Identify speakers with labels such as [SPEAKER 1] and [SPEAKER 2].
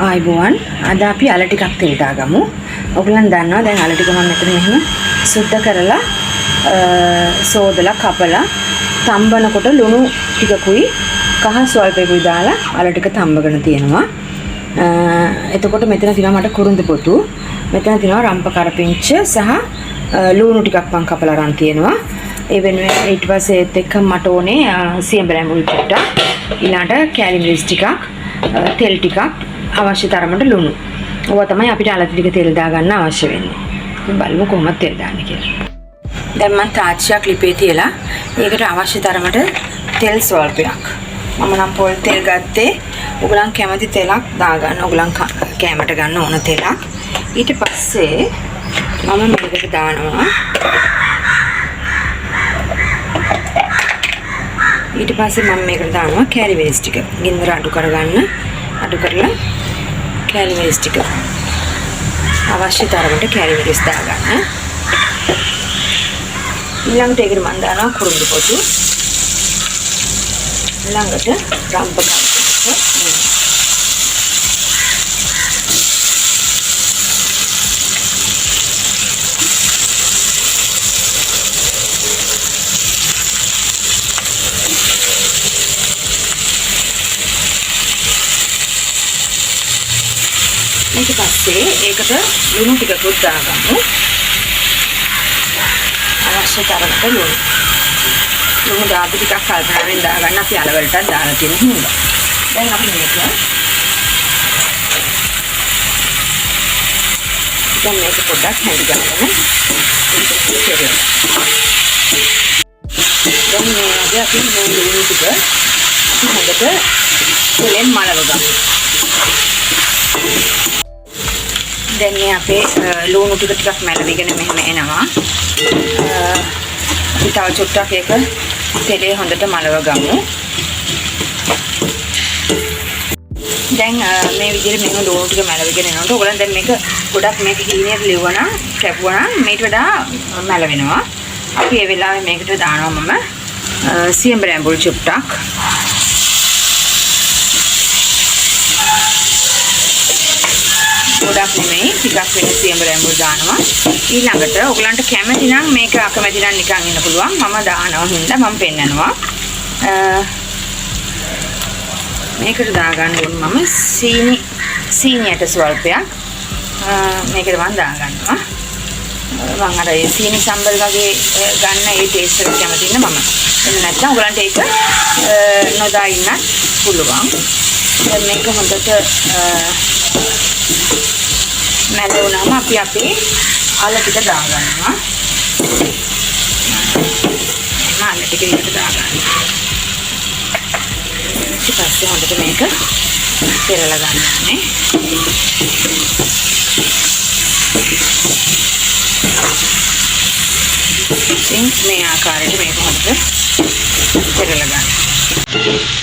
[SPEAKER 1] ආයිබෝවන් අද අපි අල ටිකක් තෙල් දාගමු. ඔයගලන් දන්නවා දැන් අල ටික මම මෙතන මෙහෙම සුද්ධ කරලා සෝදලා කපලා තම්බනකොට ලුණු ටිකකුයි කහ ස්වල්පෙකුයි දාලා අල ටික තම්බගෙන තියෙනවා. එතකොට මෙතන තියෙනවා මට කුරුඳ පොතු, මෙතන තියෙනවා රම්ප කරපිංච සහ ලුණු ටිකක් මම කපලා අරන් තියෙනවා. ඒ වෙනුවෙන් ඊට පස්සේ ඒත් එක්ක මට ඕනේ සියඹ රැඹුල් චුට්ටක්, ඊළඟට කැලි මිරිස් ටිකක්, තෙල් ටිකක්, අවශ්‍ය තරමට ලුණු. ඕවා තමයි අපිට අලති ටික තෙල් දාගන්න අවශ්‍ය වෙන්නේ. අපි බලමු කොහොමද තෙල් දාන්නේ කියලා. දැන් මම තාච්චියක් ලිපේ තියලා ඒකට අවශ්‍ය තරමට තෙල් ස්වල්පයක්. මම නම් පොල් තෙල් ගත්තේ. ඔයගලන් කැමති තෙලක් දාගන්න. ඔයගලන් කැමට ගන්න ඕන තෙලක්. ඊට පස්සේ මම මේකට දානවා. ඊට පස්සේ මම මේකට දානවා කැලි මිරිස් ටික. ගින්දර අඩු කරගන්න. අඩු කරලා කැලි මිරිස් ටික අවශ්‍ය තරමට කැලි මිරිස් දාගන්න. ඊළඟට ඒකට මම දානවා කුරුඳු පොතු. ඊළඟට රම්ප කරපිංච. ඊට පස්සේ ඒකට ලුණු ටිකකුත් දාගමු. අවශ්‍ය තරමට ලුණු. ලුණු දාපු ටිකක් කල්පනාවෙන් දාගන්න අපි අල වලටත් දාලා තියෙන හින්දා. දැන් අපි මේක පොඩ්ඩක් හැඳි ගන්න. දැන් මේ අපි මේ ලුණු ටික අපි හොඳට තෙලෙන් මලව ගමු. දැන් මේ අපේ ලුණු ටික මැලවිගෙන මෙහෙම එනවා. අපි තව චුට්ටක් ඒක තෙලේ හොඳට මලව ගමු. දැන් මේ විදිහට මෙහෙම ලුණු ටික මැලවිගෙන එනකොට ඔයගොල්ලන් දැන් මේක ගොඩක් මේක හීනියට ලිව්වනම් කැපුවා නම් මේට වඩා මැලවෙනවා. අපි ඒ වෙලාවේ මේකට දානවා මම සියඹ රැඹුල් චුට්ටක්. ගොඩක් නෙමෙයි ටිකක් වෙන සියඹ රැඹුල් දානවා. ඊළඟට ඔයගලන්ට කැමති නම් මේක අකමැති නම් නිකන් ඉන්න පුළුවන්. මම දානවා හින්දා මම පෙන්නනවා. මේකට දාගන්න ඕන මම සීනියට ස්වල්පයක්. මේකට මම දාගන්නවා. මම අර සීනි සම්බල් වගේ ගන්න ඒ ටේස්ට් එක කැමති ඉන්න මම. එන්න නැත්නම් ඔයගලන්ට ඒක නොදා ඉන්න පුළුවන්. දැන් මේක හොඳට මැලුණාම අපි අපේ අල ටික දාගන්නවා. අල ටික විතර දාගන්නවා. ඊට පස්සේ හොඳට මේක පෙරලා ගන්න ඕනේ. ඉතින් මේ ආකාරයට මේක හොඳට පෙරලා ගන්න.